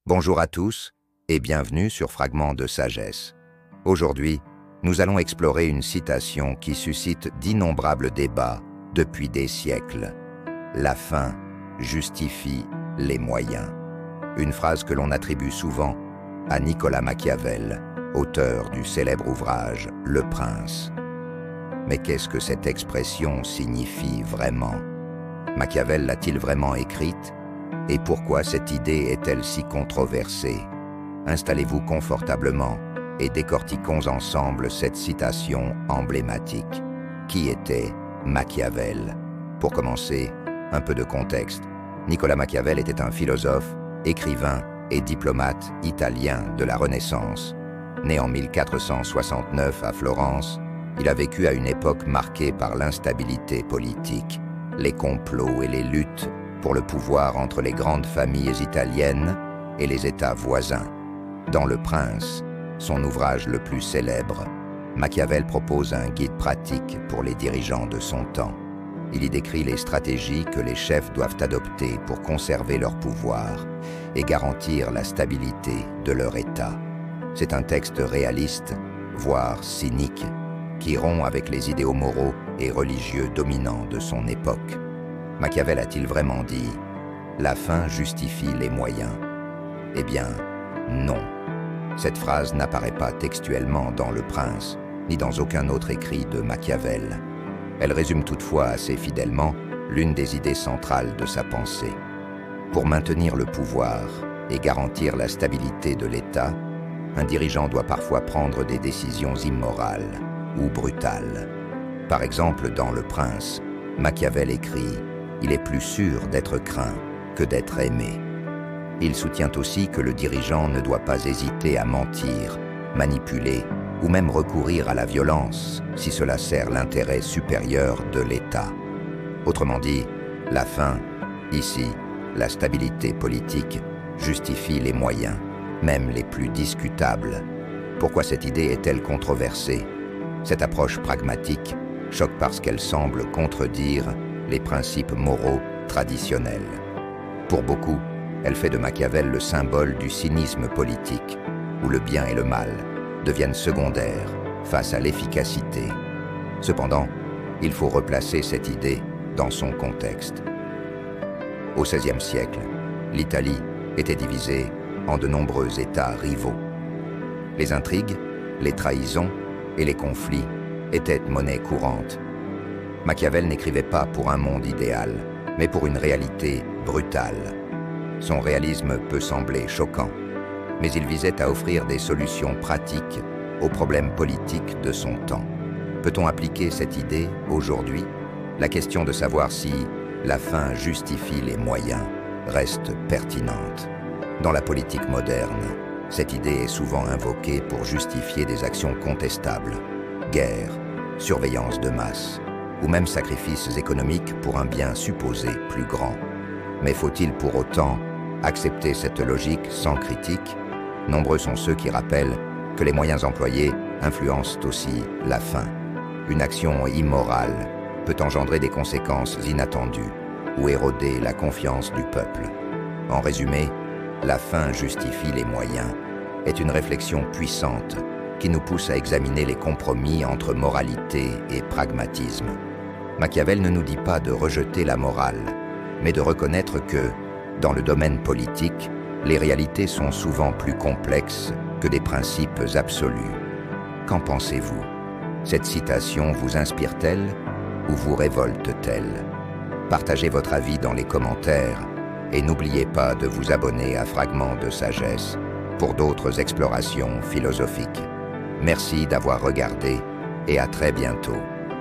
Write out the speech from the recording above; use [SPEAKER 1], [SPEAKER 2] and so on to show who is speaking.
[SPEAKER 1] Bonjour à tous et bienvenue sur Fragments de sagesse. Aujourd'hui, nous allons explorer une citation qui suscite d'innombrables débats depuis des siècles. La fin justifie les moyens. Une phrase que l'on attribue souvent à Nicolas Machiavel, auteur du célèbre ouvrage Le Prince. Mais qu'est-ce que cette expression signifie vraiment? Machiavel l'a-t-il vraiment écrite? Et pourquoi cette idée est-elle si controversée? Installez-vous confortablement et décortiquons ensemble cette citation emblématique. Qui était Machiavel? Pour commencer, un peu de contexte. Nicolas Machiavel était un philosophe, écrivain et diplomate italien de la Renaissance. Né en 1469 à Florence, il a vécu à une époque marquée par l'instabilité politique, les complots et les luttes pour le pouvoir entre les grandes familles italiennes et les États voisins. Dans Le Prince, son ouvrage le plus célèbre, Machiavel propose un guide pratique pour les dirigeants de son temps. Il y décrit les stratégies que les chefs doivent adopter pour conserver leur pouvoir et garantir la stabilité de leur État. C'est un texte réaliste, voire cynique, qui rompt avec les idéaux moraux et religieux dominants de son époque. Machiavel a-t-il vraiment dit « La fin justifie les moyens » Eh bien, non. Cette phrase n'apparaît pas textuellement dans Le Prince, ni dans aucun autre écrit de Machiavel. Elle résume toutefois assez fidèlement l'une des idées centrales de sa pensée. Pour maintenir le pouvoir et garantir la stabilité de l'État, un dirigeant doit parfois prendre des décisions immorales ou brutales. Par exemple, dans Le Prince, Machiavel écrit « Il est plus sûr d'être craint que d'être aimé ». Il soutient aussi que le dirigeant ne doit pas hésiter à mentir, manipuler ou même recourir à la violence si cela sert l'intérêt supérieur de l'État. Autrement dit, la fin, ici, la stabilité politique, justifie les moyens, même les plus discutables. Pourquoi cette idée est-elle controversée? Cette approche pragmatique choque parce qu'elle semble contredire les principes moraux traditionnels. Pour beaucoup, elle fait de Machiavel le symbole du cynisme politique, où le bien et le mal deviennent secondaires face à l'efficacité. Cependant, il faut replacer cette idée dans son contexte. Au XVIe siècle, l'Italie était divisée en de nombreux États rivaux. Les intrigues, les trahisons et les conflits étaient monnaie courante. Machiavel n'écrivait pas pour un monde idéal, mais pour une réalité brutale. Son réalisme peut sembler choquant, mais il visait à offrir des solutions pratiques aux problèmes politiques de son temps. Peut-on appliquer cette idée aujourd'hui? La question de savoir si la fin justifie les moyens reste pertinente. Dans la politique moderne, cette idée est souvent invoquée pour justifier des actions contestables, guerre, surveillance de masse, ou même sacrifices économiques pour un bien supposé plus grand. Mais faut-il pour autant accepter cette logique sans critique? Nombreux sont ceux qui rappellent que les moyens employés influencent aussi la fin. Une action immorale peut engendrer des conséquences inattendues ou éroder la confiance du peuple. En résumé, la fin justifie les moyens est une réflexion puissante qui nous pousse à examiner les compromis entre moralité et pragmatisme. Machiavel ne nous dit pas de rejeter la morale, mais de reconnaître que, dans le domaine politique, les réalités sont souvent plus complexes que des principes absolus. Qu'en pensez-vous? Cette citation vous inspire-t-elle ou vous révolte-t-elle? Partagez votre avis dans les commentaires et n'oubliez pas de vous abonner à Fragments de sagesse pour d'autres explorations philosophiques. Merci d'avoir regardé et à très bientôt.